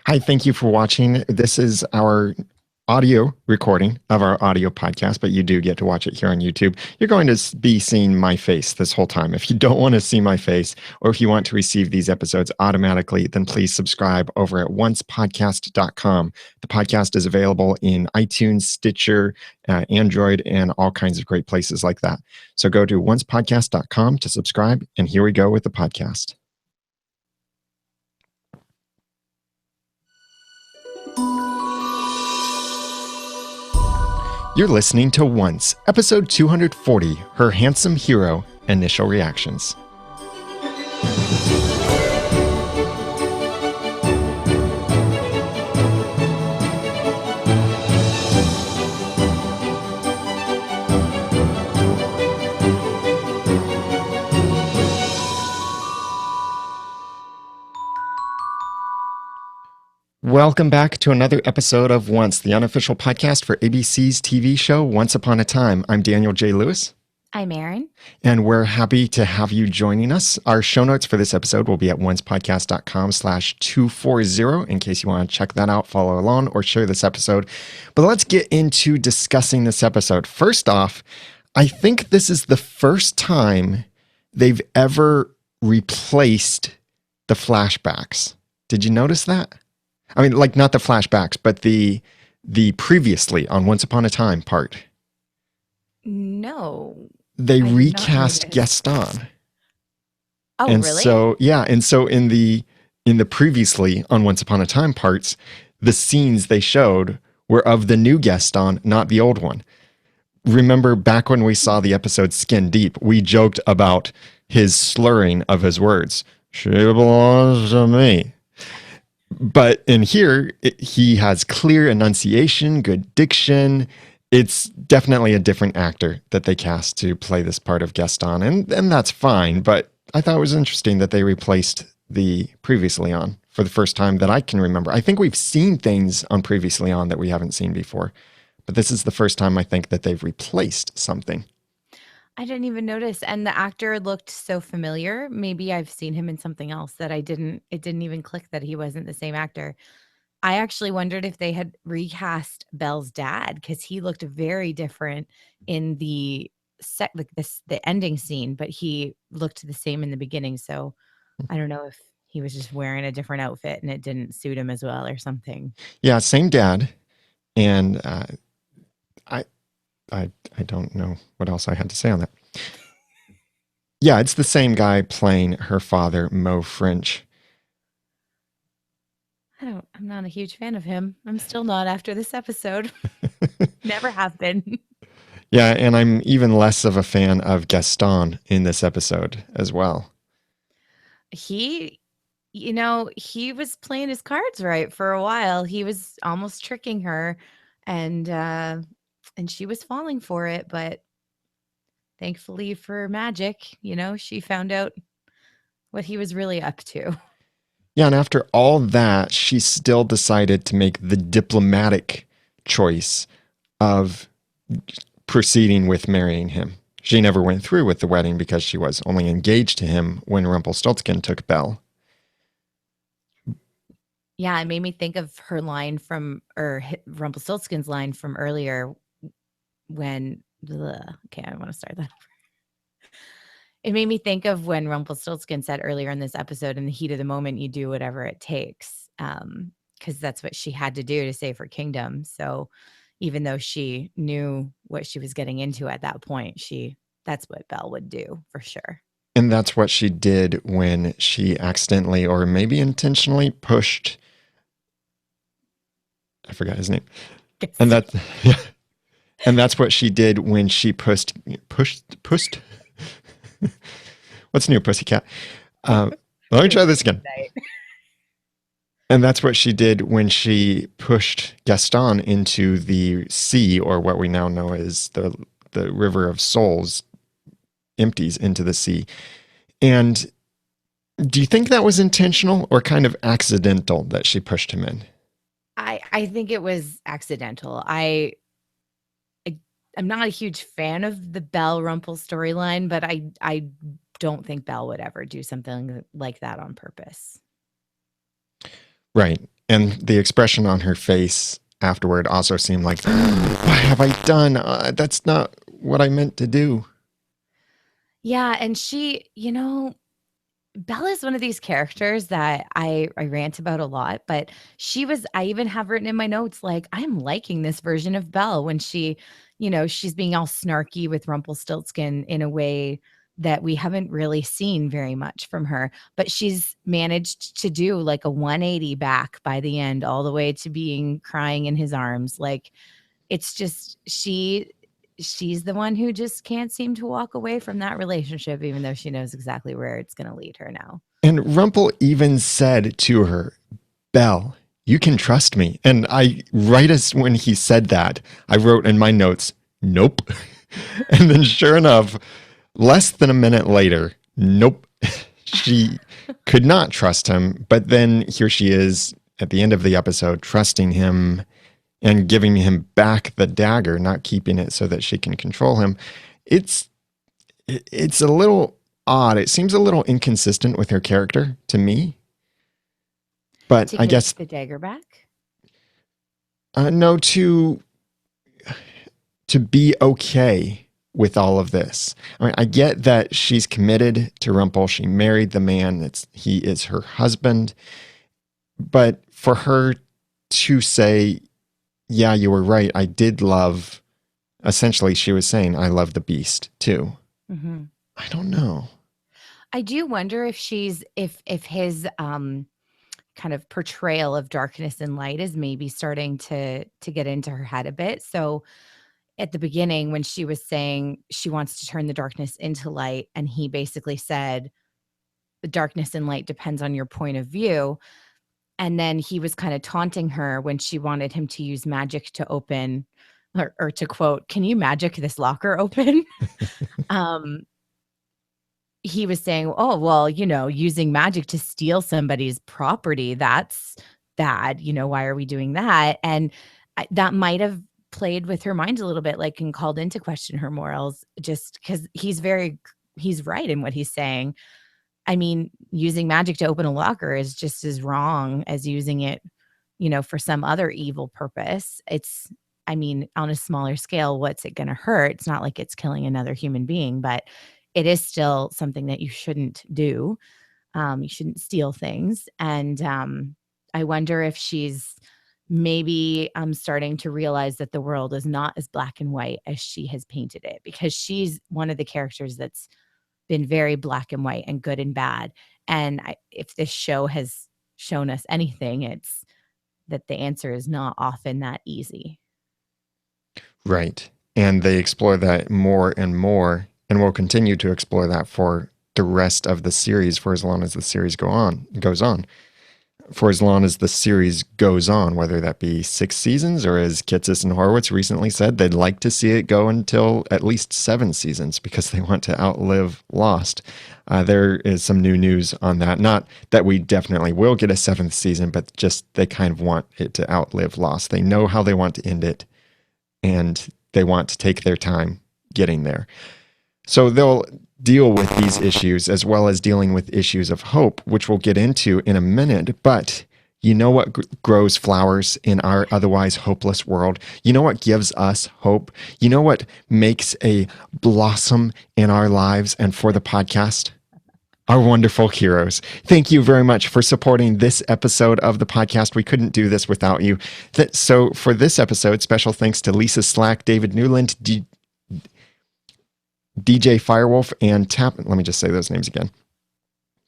Hi, thank you for watching. This is our audio recording of our audio podcast, but you do get to watch it here on YouTube. You're going to be seeing my face this whole time. If you don't want to see my face, or if you want to receive these episodes automatically, then please subscribe over at oncepodcast.com. The podcast is available in iTunes, Stitcher, Android, and all kinds of great places like that. So go to oncepodcast.com to subscribe, and here we go with the podcast. You're listening to Once, episode 240, Her Handsome Hero, Initial Reactions. Welcome back to another episode of Once, the unofficial podcast for ABC's TV show Once Upon a Time. I'm Daniel J. Lewis. I'm Erin. And we're happy to have you joining us. Our show notes for this episode will be at oncepodcast.com/240 in case you want to check that out, follow along, or share this episode. But let's get into discussing this episode. First off, I think this is the first time they've ever replaced the flashbacks. Did you notice that? I mean, like not the flashbacks, but the previously on Once Upon a Time part. No. They recast Gaston. Oh, and really? So in the previously on Once Upon a Time parts, the scenes they showed were of the new Gaston, not the old one. Remember back when we saw the episode Skin Deep, we joked about his slurring of his words. She belongs to me. But in here, he has clear enunciation, good diction. It's definitely a different actor that they cast to play this part of Gaston, and that's fine. But I thought it was interesting that they replaced the Previously On for the first time that I can remember. I think we've seen things on Previously On that we haven't seen before, but this is the first time I think that they've replaced something. I didn't even notice, and the actor looked so familiar. Maybe I've seen him in something else that it didn't even click that he wasn't the same actor. I actually wondered if they had recast Belle's dad because he looked very different in the the ending scene, but he looked the same in the beginning. So I don't know if he was just wearing a different outfit and it didn't suit him as well or something. Yeah, same dad, and I don't know what else I had to say on that. Yeah, it's the same guy playing her father, Mo French. I'm not a huge fan of him. I'm still not after this episode. Never have been. Yeah, and I'm even less of a fan of Gaston in this episode as well. He was playing his cards right for a while. He was almost tricking her and she was falling for it, but thankfully for magic, she found out what he was really up to. Yeah, and after all that, she still decided to make the diplomatic choice of proceeding with marrying him. She never went through with the wedding because she was only engaged to him when Rumpelstiltskin took Belle. Yeah, it made me think of her line Rumpelstiltskin's line from earlier when, okay, I want to start that over. It made me think of when Rumpelstiltskin said earlier in this episode, in the heat of the moment, you do whatever it takes, because that's what she had to do to save her kingdom. So even though she knew what she was getting into at that point, that's what Belle would do for sure. And that's what she did when she accidentally, or maybe intentionally, pushed. I forgot his name. And that's what she did when she pushed. What's new, pussycat? Let me try this again. And that's what she did when she pushed Gaston into the sea, or what we now know as the River of Souls, empties into the sea. And do you think that was intentional or kind of accidental that she pushed him in? I think it was accidental. I'm not a huge fan of the Belle Rumpel storyline, but I don't think Belle would ever do something like that on purpose. Right. And the expression on her face afterward also seemed like, what have I done? That's not what I meant to do. Yeah, and she, Belle is one of these characters that I rant about a lot, but I even have written in my notes, like, I'm liking this version of Belle when she's being all snarky with Rumpelstiltskin in a way that we haven't really seen very much from her, but she's managed to do like a 180 back by the end, all the way to being crying in his arms. Like, it's just she's the one who just can't seem to walk away from that relationship, even though she knows exactly where it's going to lead her now. And Rumple even said to her, Belle, you can trust me. And right as when he said that, I wrote in my notes, nope. And then sure enough, less than a minute later, nope. She could not trust him. But then here she is at the end of the episode, trusting him and giving him back the dagger, not keeping it so that she can control him. It's a little odd. It seems a little inconsistent with her character to me. But To I give guess the dagger back? no, to be okay with all of this. I mean, I get that she's committed to Rumple. She married the man. He is her husband. But for her to say, yeah, you were right. I did love, essentially, she was saying, I love the beast too. Mm-hmm. I don't know. I do wonder if if his kind of portrayal of darkness and light is maybe starting to get into her head a bit. So at the beginning, when she was saying she wants to turn the darkness into light, and he basically said the darkness and light depends on your point of view. And then he was kind of taunting her when she wanted him to use magic to open, or to quote, "Can you magic this locker open?" um, he was saying, "Oh, well, using magic to steal somebody's property, that's bad. Why are we doing that?" And that might have played with her mind a little bit, like, and called into question her morals, just because he's right in what he's saying. I mean, using magic to open a locker is just as wrong as using it, for some other evil purpose. I mean, on a smaller scale, what's it going to hurt? It's not like it's killing another human being, but it is still something that you shouldn't do. You shouldn't steal things. And I wonder if she's maybe starting to realize that the world is not as black and white as she has painted it, because she's one of the characters that's been very black and white and good and bad. And if this show has shown us anything, it's that the answer is not often that easy. Right. And they explore that more and more, and will continue to explore that for the rest of the series for as long as the series goes on. For as long as the series goes on, whether that be 6 seasons, or as Kitsis and Horowitz recently said, they'd like to see it go until at least 7 seasons because they want to outlive Lost. There is some new news on that. Not that we definitely will get a 7th season, but just they kind of want it to outlive Lost. They know how they want to end it, and they want to take their time getting there. So they'll deal with these issues as well as dealing with issues of hope, which we'll get into in a minute. But you know what grows flowers in our otherwise hopeless world? You know what gives us hope? You know what makes a blossom in our lives and for the podcast? Our wonderful heroes. Thank you very much for supporting this episode of the podcast. We couldn't do this without you. So for this episode, special thanks to Lisa Slack, David Newland, DJ Firewolf, and let me just say those names again.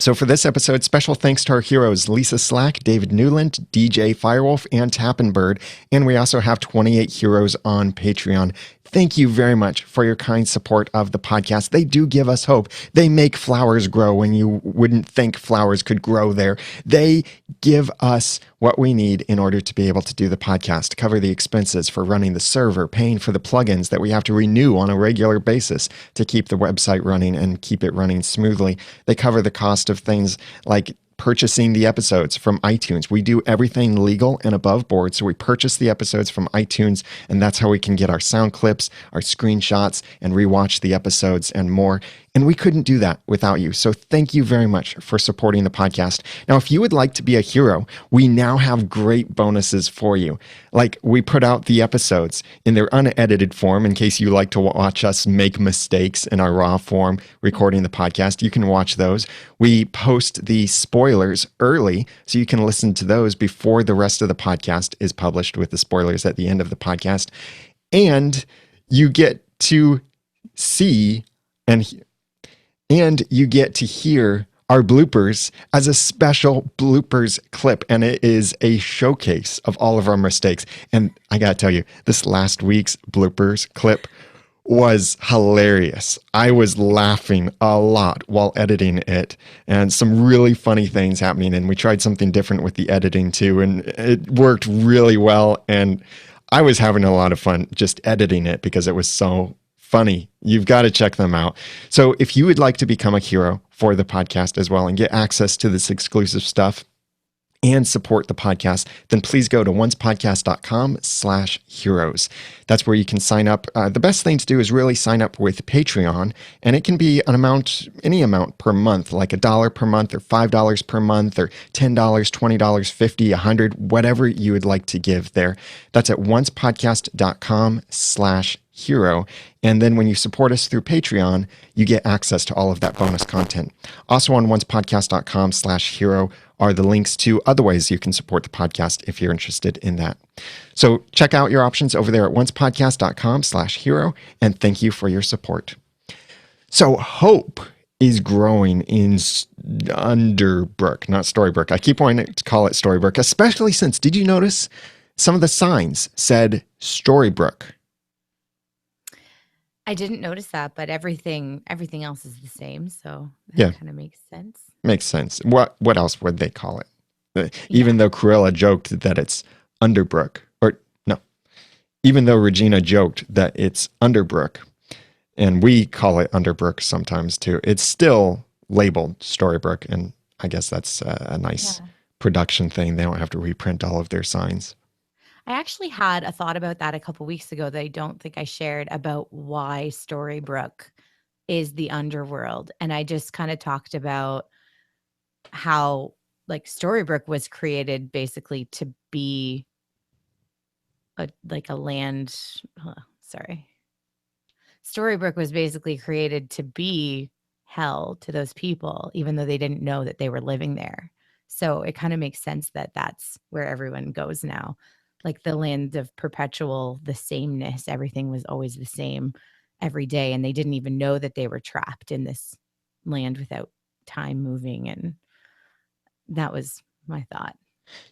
So for this episode, special thanks to our heroes, Lisa Slack, David Newland, DJ Firewolf, and Tappenbird. And we also have 28 heroes on Patreon. Thank you very much for your kind support of the podcast. They do give us hope. They make flowers grow when you wouldn't think flowers could grow there. They give us what we in order to be able to do the podcast, cover the expenses for running the server, paying for the plugins that we have to renew on a regular basis to keep the website running and keep it running smoothly. They cover the cost of things like purchasing the episodes from iTunes. We do everything legal and above board. So we purchase the episodes from iTunes, and that's how we can get our sound clips, our screenshots, and rewatch the episodes and more. And we couldn't do that without you. So thank you very much for supporting the podcast. Now, if you would like to be a hero, we now have great bonuses for you. Like we put out the episodes in their unedited form in case you like to watch us make mistakes in our raw form recording the podcast. You can watch those. We post the spoilers early so you can listen to those before the rest of the podcast is published with the spoilers at the end of the podcast. And you get to see and you get to hear our bloopers as a special bloopers clip. And it is a showcase of all of our mistakes. And I got to tell you, this last week's bloopers clip was hilarious. I was laughing a lot while editing it, and some really funny things happening. And we tried something different with the editing too, and it worked really well. And I was having a lot of fun just editing it because it was so funny. You've got to check them out. So if you would like to become a hero for the podcast as well and get access to this exclusive stuff and support the podcast, then please go to oncepodcast.com/heroes. That's where you can sign up. The best thing to do is really sign up with Patreon, and it can be an amount, any amount per month, like $1 per month or $5 per month or $10, $20, $50, $100, whatever you would like to give there. That's at oncepodcast.com/hero. And then when you support us through Patreon, you get access to all of that bonus content. Also on oncepodcast.com/hero are the links to other ways you can support the podcast if you're interested in that. So check out your options over there at oncepodcast.com/hero, and thank you for your support. So hope is growing in Underbrook, not Storybrooke. I keep wanting to call it Storybrooke, especially since, did you notice some of the signs said Storybrooke? I didn't notice that, but everything else is the same, so that kind of makes sense. Makes sense. What else would they call it? Even though Cruella joked that it's Underbrook, or no, even though Regina joked that it's Underbrook, and we call it Underbrook sometimes too, it's still labeled Storybrooke, and I guess that's a nice production thing. They don't have to reprint all of their signs. I actually had a thought about that a couple weeks ago that I don't think I shared, about why Storybrooke is the underworld. And I just kind of talked about how like Storybrooke was created basically to be a land. Storybrooke was basically created to be hell to those people, even though they didn't know that they were living there. So it kind of makes sense that that's where everyone goes now. Like the land of perpetual, the sameness, everything was always the same every day. And they didn't even know that they were trapped in this land without time moving. And that was my thought.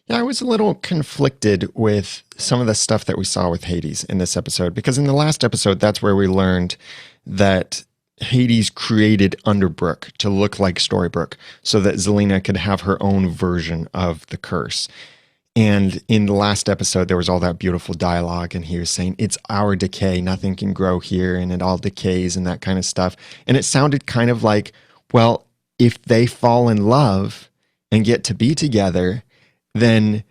Yeah, I was a little conflicted with some of the stuff that we saw with Hades in this episode, because in the last episode, that's where we learned that Hades created Underbrook to look like Storybrooke so that Zelena could have her own version of the curse. And in the last episode, there was all that beautiful dialogue, and he was saying, it's our decay, nothing can grow here, and it all decays and that kind of stuff. And it sounded kind of like, well, if they fall in love and get to be together, then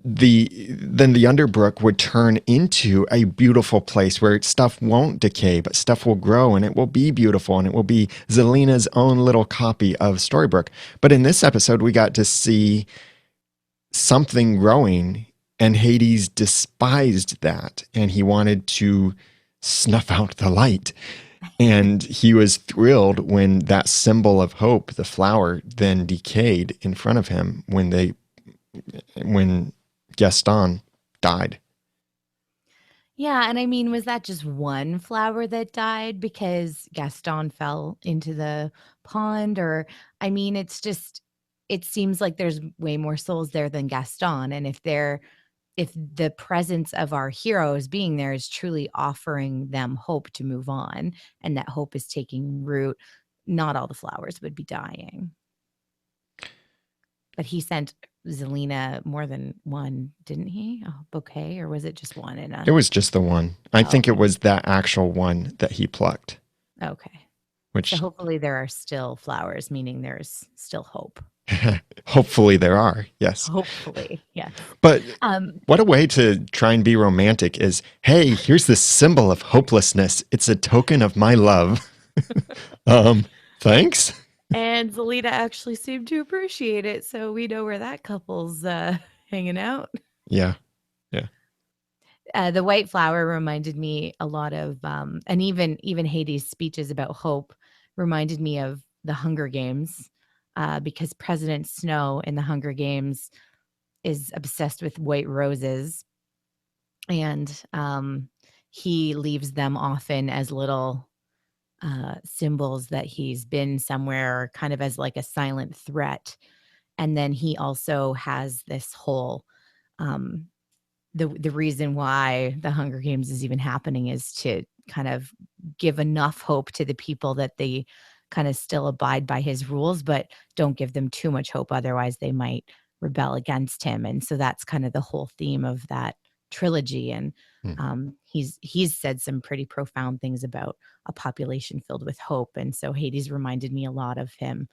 the Underbrook would turn into a beautiful place where stuff won't decay, but stuff will grow, and it will be beautiful, and it will be Zelena's own little copy of Storybrooke. But in this episode, we got to see something growing, and Hades despised that, and he wanted to snuff out the light. And he was thrilled when that symbol of hope, the flower, then decayed in front of him when Gaston died. Yeah, and I mean, was that just one flower that died because Gaston fell into the pond? Or, I mean, it seems like there's way more souls there than Gaston. And if the presence of our heroes being there is truly offering them hope to move on, and that hope is taking root, not all the flowers would be dying. But he sent Zelena more than one, didn't he? A bouquet, or was it just one? It was just the one. I think it was that actual one that he plucked. Okay. So hopefully there are still flowers, meaning there's still hope. Hopefully there are, yes. Hopefully, yes. But what a way to try and be romantic is, hey, here's this symbol of hopelessness. It's a token of my love. Um, thanks. And Zelita actually seemed to appreciate it, so we know where that couple's hanging out. Yeah. Yeah. The white flower reminded me a lot of, and even Hades' speeches about hope reminded me of the Hunger Games, because President Snow in the Hunger Games is obsessed with white roses, and he leaves them often as little symbols that he's been somewhere, kind of as like a silent threat. And then he also has this whole um, the reason why the Hunger Games is even happening is to kind of give enough hope to the people that they kind of still abide by his rules, but don't give them too much hope. Otherwise, they might rebel against him. And so that's kind of the whole theme of that trilogy. And Hmm. he's said some pretty profound things about a population filled with hope. And so Hades reminded me a lot of him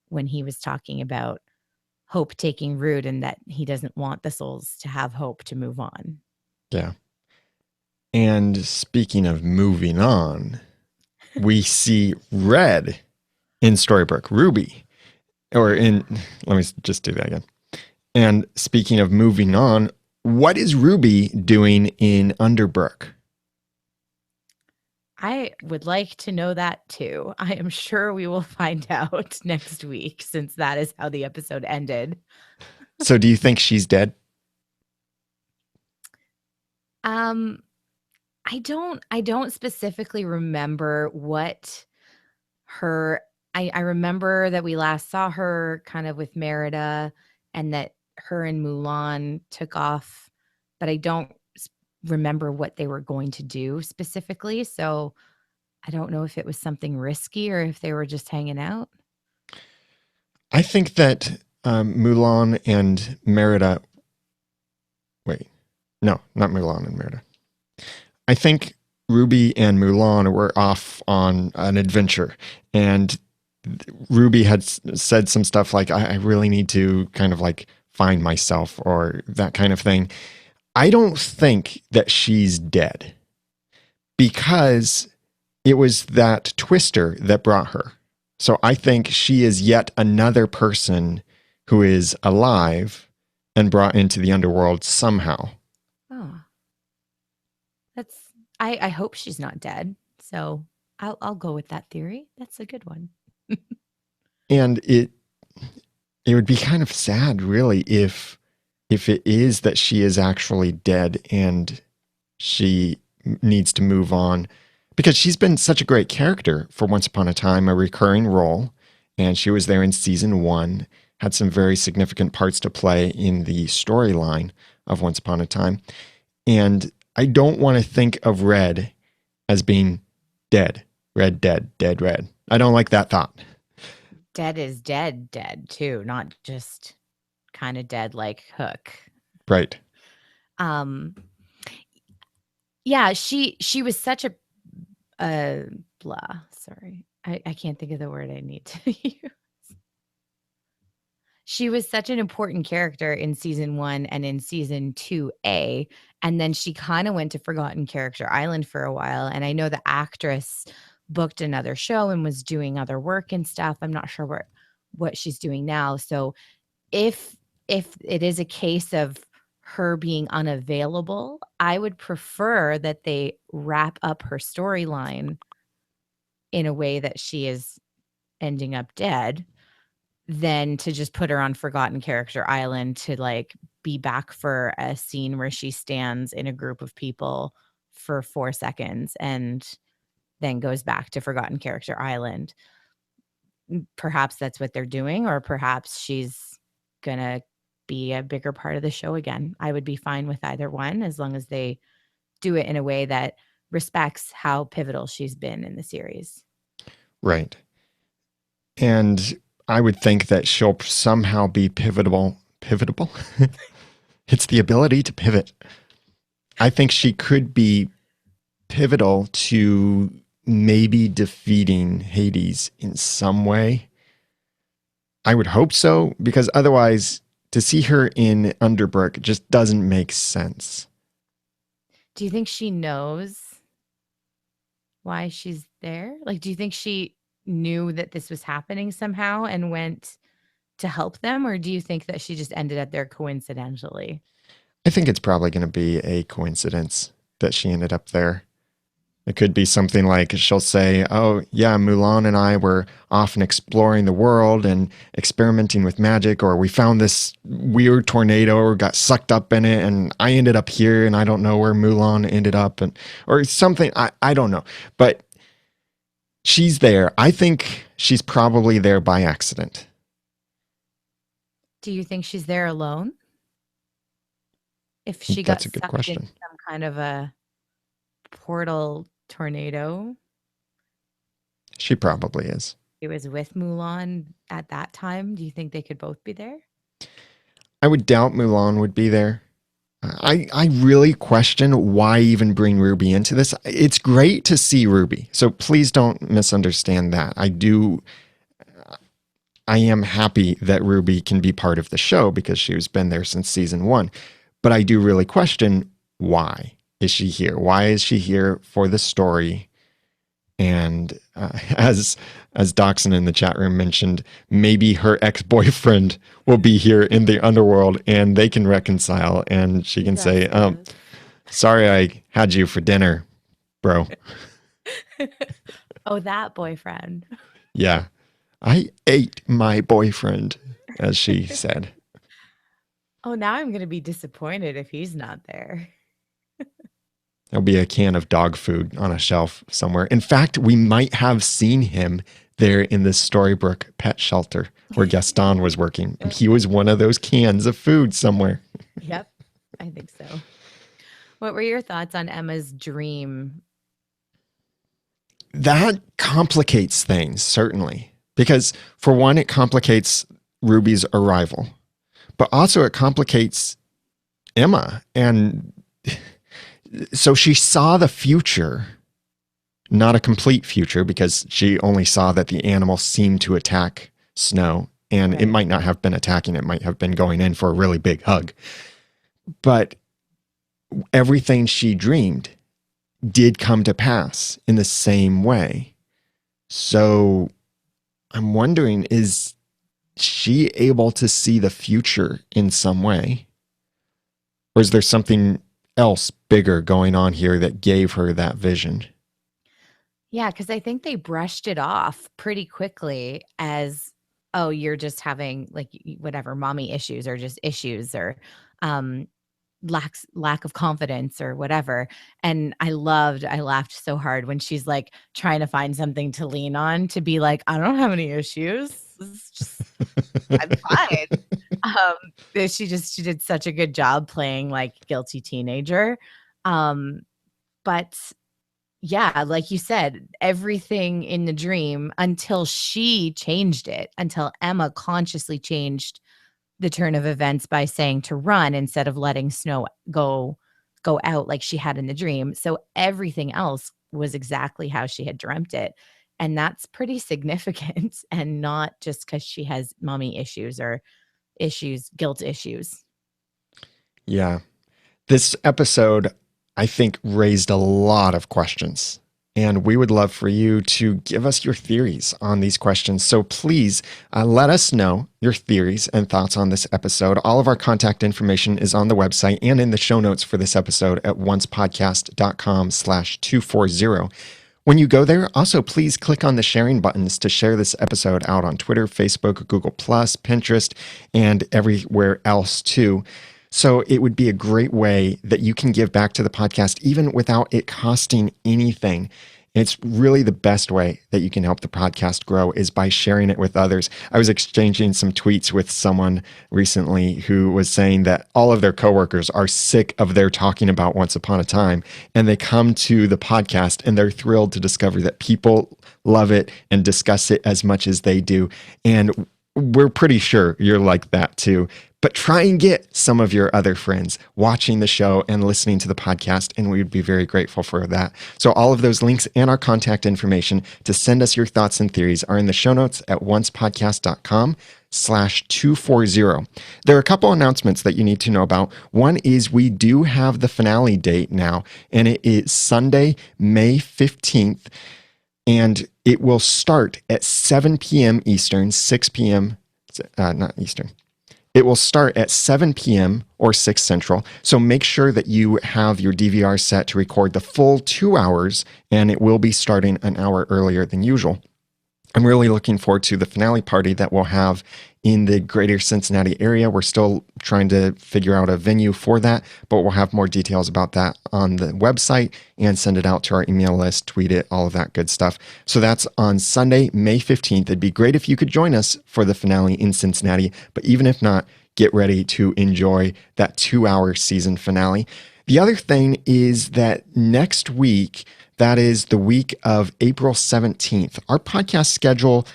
when he was talking about hope taking root and that he doesn't want the souls to have hope to move on. Yeah. And speaking of moving on, we see Red in Storybook, Ruby, or in, let me just do that again. And speaking of moving on, what is Ruby doing in Underbrook? I would like to know that too. I am sure we will find out next week since that is how the episode ended. So do you think she's dead? Um I don't specifically remember what her I remember that we last saw her kind of with Merida and that her and Mulan took off, but I don't remember what they were going to do specifically. So I don't know if it was something risky or if they were just hanging out. I think that Mulan and Merida, wait, no, not Mulan and Merida. I think Ruby and Mulan were off on an adventure, and Ruby had said some stuff like, I really need to kind of like find myself or that kind of thing. I don't think that she's dead because it was that twister that brought her. So I think she is yet another person who is alive and brought into the underworld somehow. Oh, that's I hope she's not dead. So I'll go with that theory. That's a good one. And it would be kind of sad really if it is that she is actually dead and she needs to move on because she's been such a great character for Once Upon a Time, a recurring role. And she was there in season one, had some very significant parts to play in the storyline of Once Upon a Time. And I don't want to think of Red as being dead. Red, dead, dead, red. I don't like that thought. Dead is dead, dead too, not just kind of dead like Hook. Right. Um yeah, she was such a blah, sorry. I can't think of the word I need to use. She was such an important character in season 1 and in season 2A, and then she kinda went to Forgotten Character Island for a while, and I know the actress booked another show and was doing other work and stuff. I'm not sure what she's doing now. So if it is a case of her being unavailable, I would prefer that they wrap up her storyline in a way that she is ending up dead than to just put her on Forgotten Character Island to like be back for a scene where she stands in a group of people for 4 seconds and then goes back to Forgotten Character Island. Perhaps that's what they're doing, or perhaps she's gonna be a bigger part of the show again. I would be fine with either one as long as they do it in a way that respects how pivotal she's been in the series. Right. And I would think that she'll somehow be pivotable. Pivotable? It's the ability to pivot. I think she could be pivotal to maybe defeating Hades in some way. I would hope so, because otherwise, to see her in Underbrook just doesn't make sense. Do you think she knows why she's there? Like, do you think she knew that this was happening somehow and went to help them? Or do you think that she just ended up there coincidentally? I think it's probably going to be a coincidence that she ended up there. It could be something like she'll say, oh, yeah, Mulan and I were off and exploring the world and experimenting with magic, or we found this weird tornado or got sucked up in it, and I ended up here and I don't know where Mulan ended up, and or something. I don't know. But she's there. I think she's probably there by accident. Do you think she's there alone? If she got That's a good sucked into question. some kind of a portal tornado, She probably is. it was with Mulan at that time. Do you think they could both be there? I would doubt Mulan would be there. I really question why even bring Ruby into this. It's great to see Ruby, so please don't misunderstand that. I am happy that Ruby can be part of the show because she's been there since season 1. But I do really question, why is she here? Why is she here for the story? And as Doxson in the chat room mentioned, maybe her ex-boyfriend will be here in the underworld and they can reconcile, and she can say, sorry I had you for dinner, bro. Oh, that boyfriend. Yeah. I ate my boyfriend, as she said. Oh, now I'm going to be disappointed if he's not there. There'll be a can of dog food on a shelf somewhere. In fact, we might have seen him there in the Storybrooke pet shelter where Gaston was working. And he was one of those cans of food somewhere. Yep, I think so. What were your thoughts on Emma's dream? That complicates things, certainly. Because for one, it complicates Ruby's arrival. But also it complicates Emma. And so she saw the future, not a complete future, because she only saw that the animal seemed to attack Snow. And It might not have been attacking, it might have been going in for a really big hug. But everything she dreamed did come to pass in the same way. So I'm wondering, is she able to see the future in some way? Or is there something else bigger going on here that gave her that vision? Yeah, because I think they brushed it off pretty quickly as, oh, you're just having like whatever mommy issues or just issues or lack of confidence or whatever. And I laughed so hard when she's like trying to find something to lean on to be like, I don't have any issues. It's just, I'm fine. She did such a good job playing like guilty teenager. But yeah, like you said, everything in the dream until she changed it, until Emma consciously changed the turn of events by saying to run instead of letting Snow go out like she had in the dream. So everything else was exactly how she had dreamt it. And that's pretty significant and not just because she has mommy issues or guilt issues. Yeah. This episode, I think, raised a lot of questions. And we would love for you to give us your theories on these questions. So please let us know your theories and thoughts on this episode. All of our contact information is on the website and in the show notes for this episode at oncepodcast.com/240. When you go there, also please click on the sharing buttons to share this episode out on Twitter, Facebook, Google+, Pinterest, and everywhere else too. So it would be a great way that you can give back to the podcast even without it costing anything. It's really the best way that you can help the podcast grow is by sharing it with others. I was exchanging some tweets with someone recently who was saying that all of their coworkers are sick of their talking about Once Upon a Time, and they come to the podcast and they're thrilled to discover that people love it and discuss it as much as they do. And we're pretty sure you're like that too. But try and get some of your other friends watching the show and listening to the podcast, and we would be very grateful for that. So all of those links and our contact information to send us your thoughts and theories are in the show notes at oncepodcast.com/240. There are a couple announcements that you need to know about. One is we do have the finale date now, and it is Sunday, May 15th. And it will start at 7 p.m. Eastern, 6 p.m. Not Eastern. It will start at 7 p.m. or 6 Central. So make sure that you have your DVR set to record the full 2 hours, and it will be starting an hour earlier than usual. I'm really looking forward to the finale party that we'll have in the greater Cincinnati area. We're still trying to figure out a venue for that, but we'll have more details about that on the website and send it out to our email list, tweet it, all of that good stuff. So that's on Sunday, May 15th. It'd be great if you could join us for the finale in Cincinnati, but even if not, get ready to enjoy that 2-hour season finale. The other thing is that next week, that is the week of April 17th. Our podcast schedule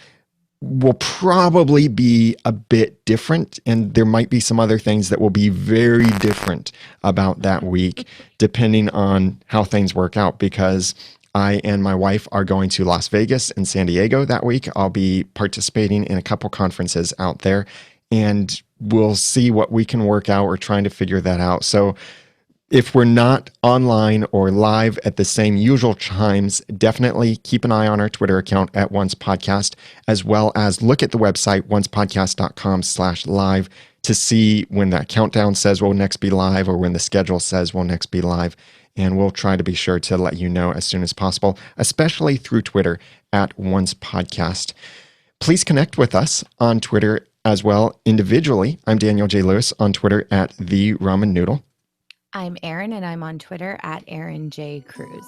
will probably be a bit different, and there might be some other things that will be very different about that week, depending on how things work out, because I and my wife are going to Las Vegas and San Diego that week. I'll be participating in a couple conferences out there, and we'll see what we can work out. We're trying to figure that out. So if we're not online or live at the same usual times, definitely keep an eye on our Twitter account at Once Podcast, as well as look at the website, oncepodcast.com/live, to see when that countdown says we'll next be live or when the schedule says we'll next be live. And we'll try to be sure to let you know as soon as possible, especially through Twitter at Once Podcast. Please connect with us on Twitter as well individually. I'm Daniel J. Lewis on Twitter at The Ramen Noodle. I'm Erin, and I'm on Twitter at Erin J. Cruz.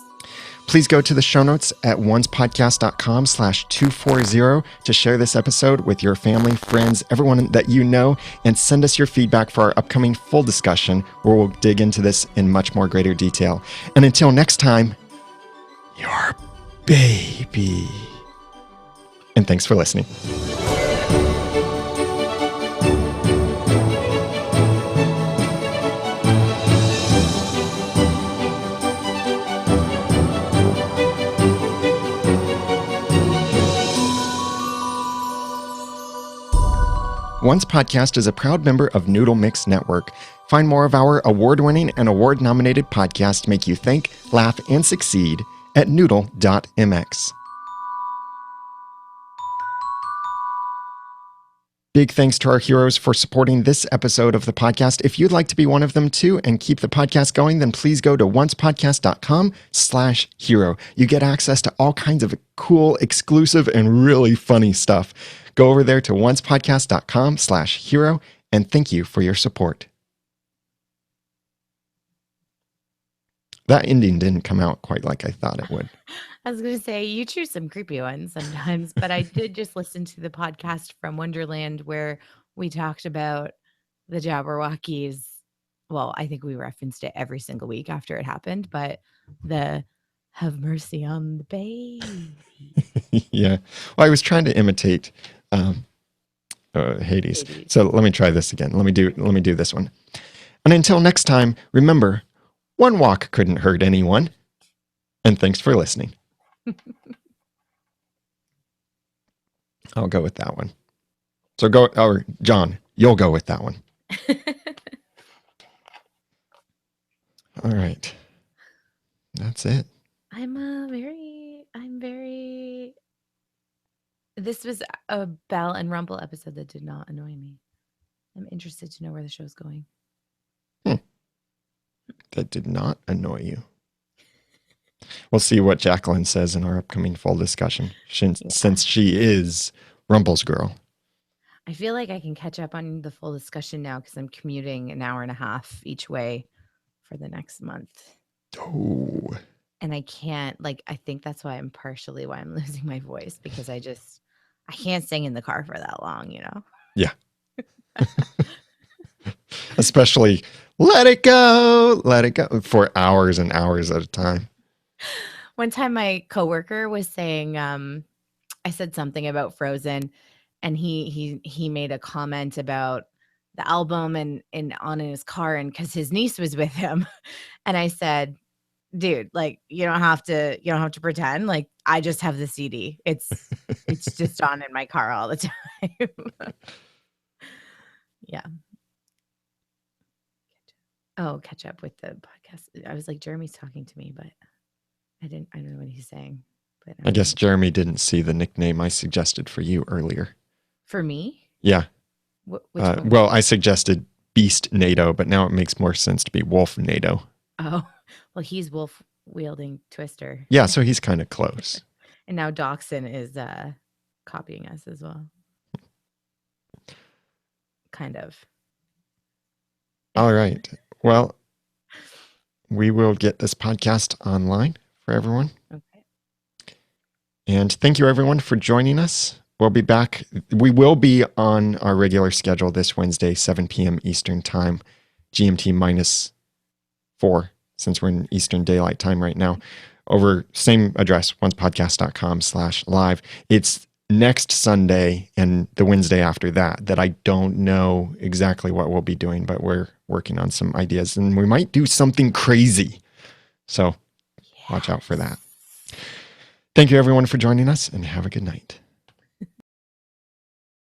Please go to the show notes at oncepodcast.com/240 to share this episode with your family, friends, everyone that you know, and send us your feedback for our upcoming full discussion where we'll dig into this in much more greater detail. And until next time, your baby. And thanks for listening. Once Podcast is a proud member of Noodle.mx Network. Find more of our award-winning and award-nominated podcasts make you think, laugh, and succeed at Noodle.mx. Big thanks to our heroes for supporting this episode of the podcast. If you'd like to be one of them too and keep the podcast going, then please go to oncepodcast.com/hero. You get access to all kinds of cool, exclusive, and really funny stuff. Go over there to oncepodcast.com/hero, and thank you for your support. That ending didn't come out quite like I thought it would. I was going to say, you choose some creepy ones sometimes, but I did just listen to the podcast from Wonderland where we talked about the Jabberwockies. Well, I think we referenced it every single week after it happened, but the have mercy on the baby. Yeah. Well, I was trying to imitate Hades. So let me try this again. Let me do this one. And until next time, remember, one walk couldn't hurt anyone. And thanks for listening. I'll go with that one. So go, or John, you'll go with that one. All right. That's it. This was a Belle and Rumble episode that did not annoy me. I'm interested to know where the show's going. That did not annoy you. We'll see what Jacqueline says in our upcoming full discussion, since she is Rumble's girl. I feel like I can catch up on the full discussion now because I'm commuting an hour and a half each way for the next month. Oh. And I can't, I think that's why I'm losing my voice, because I can't sing in the car for that long, Yeah. Especially let it go for hours and hours at a time. One time my coworker was saying, I said something about Frozen, and he made a comment about the album and on in his car, and because his niece was with him. And I said, dude, you don't have to pretend. I just have the CD. It's just on in my car all the time. Yeah. Oh, catch up with the podcast. I was like, Jeremy's talking to me, but I don't know what he's saying. But I guess Jeremy didn't see the nickname I suggested for you earlier. for me, Yeah. which one? Well, I suggested Beast NATO, but now it makes more sense to be Wolf NATO. Oh, well, he's wolf wielding Twister. Yeah, so he's kind of close. And now Dachshund is copying us as well. Kind of. All right. Well, we will get this podcast online for everyone. Okay. And thank you, everyone, for joining us. We'll be back. We will be on our regular schedule this Wednesday, 7 p.m. Eastern Time, GMT -4, since we're in Eastern Daylight Time right now, over same address, oncepodcast.com/live. It's next Sunday and the Wednesday after that I don't know exactly what we'll be doing, but we're working on some ideas and we might do something crazy. So watch out for that. Thank you, everyone, for joining us, and have a good night.